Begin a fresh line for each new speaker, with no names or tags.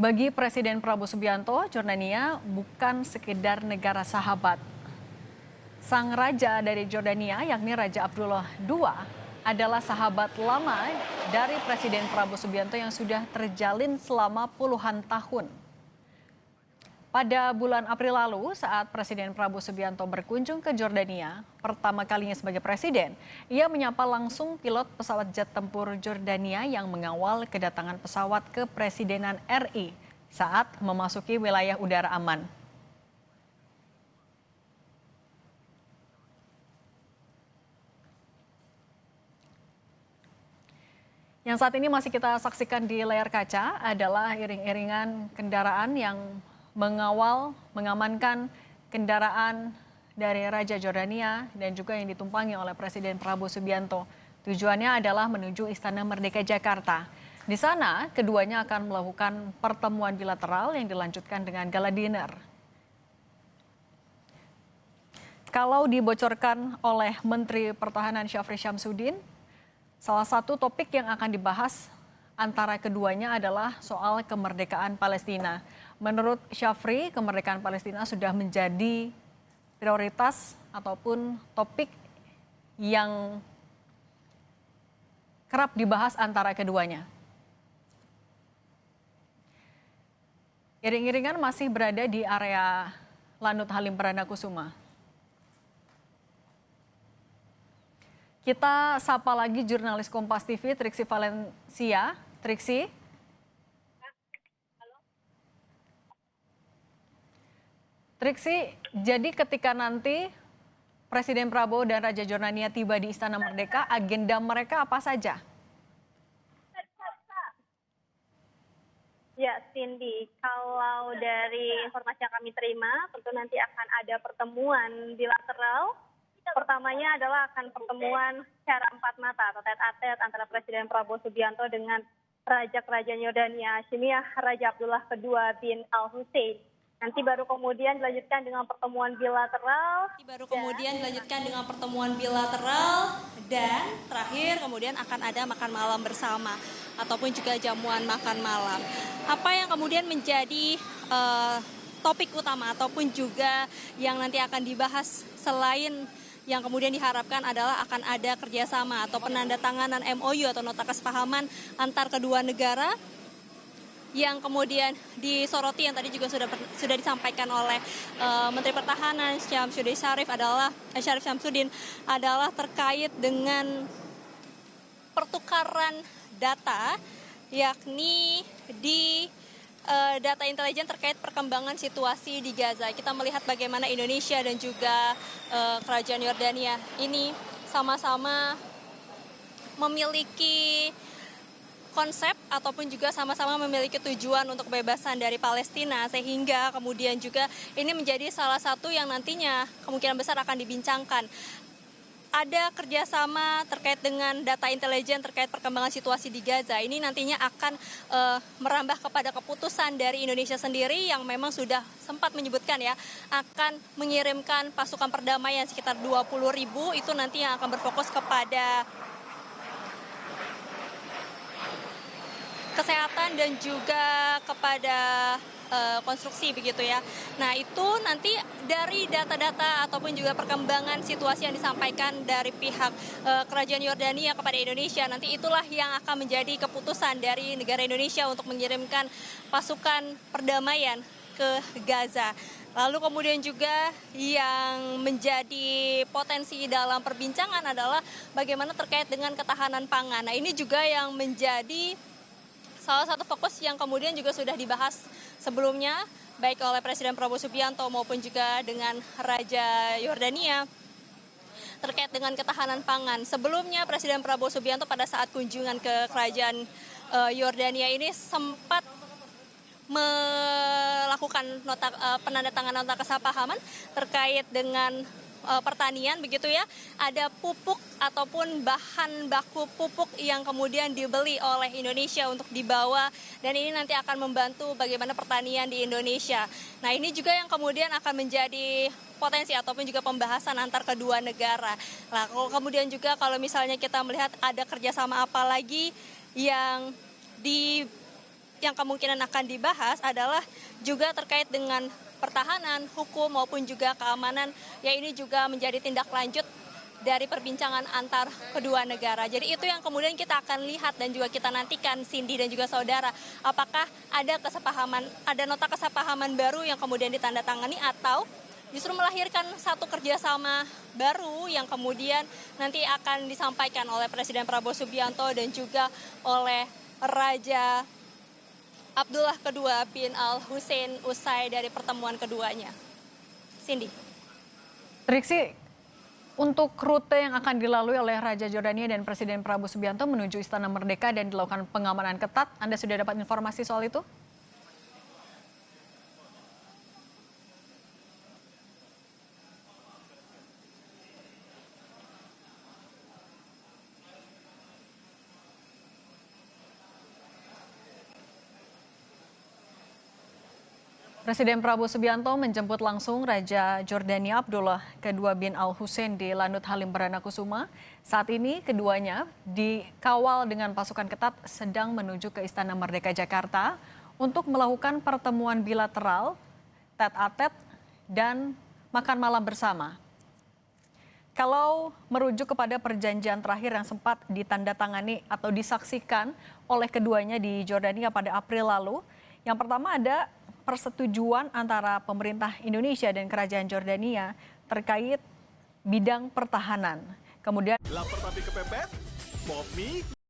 Bagi Presiden Prabowo Subianto, Jordania bukan sekedar negara sahabat. Sang raja dari Jordania, yakni Raja Abdullah II, adalah sahabat lama dari Presiden Prabowo Subianto yang sudah terjalin selama puluhan tahun. Pada bulan April lalu, saat Presiden Prabowo Subianto berkunjung ke Jordania, pertama kalinya sebagai presiden, ia menyapa langsung pilot pesawat jet tempur Jordania yang mengawal kedatangan pesawat kepresidenan RI saat memasuki wilayah udara aman. Yang saat ini masih kita saksikan di layar kaca adalah iring-iringan kendaraan yang mengamankan kendaraan dari Raja Jordania dan juga yang ditumpangi oleh Presiden Prabowo Subianto. Tujuannya adalah menuju Istana Merdeka Jakarta. Di sana, keduanya akan melakukan pertemuan bilateral yang dilanjutkan dengan gala dinner. Kalau dibocorkan oleh Menteri Pertahanan Syafri Syamsuddin, salah satu topik yang akan dibahas antara keduanya adalah soal kemerdekaan Palestina. Menurut Syafri, kemerdekaan Palestina sudah menjadi prioritas ataupun topik yang kerap dibahas antara keduanya. Iring-iringan masih berada di area Lanut Halim Perdana Kusuma. Kita sapa lagi jurnalis Kompas TV Triksi Valencia. Triksi. Triksi, jadi ketika nanti Presiden Prabowo dan Raja Jordania tiba di Istana Merdeka, agenda mereka apa saja?
Ya, Cindy, kalau dari informasi yang kami terima, tentu nanti akan ada pertemuan bilateral. Pertamanya adalah akan pertemuan secara empat mata atau tete-a-tete antara Presiden Prabowo Subianto dengan Raja Kerajaan Yordania Hashimiyah Raja Abdullah II bin Al Hussein. Nanti baru kemudian dilanjutkan dengan pertemuan bilateral.
Dan terakhir kemudian akan ada makan malam bersama ataupun juga jamuan makan malam. Apa yang kemudian menjadi topik utama ataupun juga yang nanti akan dibahas selain yang kemudian diharapkan adalah akan ada kerjasama atau penandatanganan MOU atau nota kesepahaman antar kedua negara yang kemudian disoroti yang tadi juga sudah disampaikan oleh Menteri Pertahanan Syarif Syamsuddin adalah terkait dengan pertukaran data, yakni di data intelijen terkait perkembangan situasi di Gaza. Kita melihat bagaimana Indonesia dan juga Kerajaan Yordania ini sama-sama memiliki konsep ataupun juga sama-sama memiliki tujuan untuk kebebasan dari Palestina, sehingga kemudian juga ini menjadi salah satu yang nantinya kemungkinan besar akan dibincangkan. Ada kerjasama terkait dengan data intelijen terkait perkembangan situasi di Gaza. Ini nantinya akan merambah kepada keputusan dari Indonesia sendiri yang memang sudah sempat menyebutkan ya akan mengirimkan pasukan perdamaian sekitar 20.000 itu nanti yang akan berfokus kepada kesehatan dan juga kepada konstruksi begitu ya. Nah itu nanti dari data-data ataupun juga perkembangan situasi yang disampaikan dari pihak Kerajaan Yordania kepada Indonesia, nanti itulah yang akan menjadi keputusan dari negara Indonesia untuk mengirimkan pasukan perdamaian ke Gaza. Lalu kemudian juga yang menjadi potensi dalam perbincangan adalah bagaimana terkait dengan ketahanan pangan. Nah ini juga yang menjadi salah satu fokus yang kemudian juga sudah dibahas sebelumnya, baik oleh Presiden Prabowo Subianto maupun juga dengan Raja Yordania terkait dengan ketahanan pangan. Sebelumnya Presiden Prabowo Subianto pada saat kunjungan ke Kerajaan Yordania ini sempat melakukan penandatanganan nota kesepahaman terkait dengan pertanian begitu ya, ada pupuk ataupun bahan baku pupuk yang kemudian dibeli oleh Indonesia untuk dibawa dan ini nanti akan membantu bagaimana pertanian di Indonesia. Nah ini juga yang kemudian akan menjadi potensi ataupun juga pembahasan antar kedua negara. Nah kemudian juga kalau misalnya kita melihat ada kerjasama apa lagi yang yang kemungkinan akan dibahas adalah juga terkait dengan pertahanan, hukum maupun juga keamanan, ya ini juga menjadi tindak lanjut dari perbincangan antar kedua negara. Jadi itu yang kemudian kita akan lihat dan juga kita nantikan, Cindy dan juga saudara, apakah ada nota kesepahaman baru yang kemudian ditandatangani atau justru melahirkan satu kerjasama baru yang kemudian nanti akan disampaikan oleh Presiden Prabowo Subianto dan juga oleh Raja Abdullah II bin Al-Hussein usai dari pertemuan keduanya. Cindy.
Triksi, untuk rute yang akan dilalui oleh Raja Jordania dan Presiden Prabowo Subianto menuju Istana Merdeka dan dilakukan pengamanan ketat, Anda sudah dapat informasi soal itu? Presiden Prabowo Subianto menjemput langsung Raja Jordania Abdullah II bin Al-Hussein di Lanut Halim Perdana Kusuma. Saat ini keduanya dikawal dengan pasukan ketat sedang menuju ke Istana Merdeka Jakarta untuk melakukan pertemuan bilateral, tete-a-tete, dan makan malam bersama. Kalau merujuk kepada perjanjian terakhir yang sempat ditandatangani atau disaksikan oleh keduanya di Jordania pada April lalu, yang pertama ada persetujuan antara pemerintah Indonesia dan kerajaan Jordania terkait bidang pertahanan. Kemudian
lapar tapi kepepet, Popmi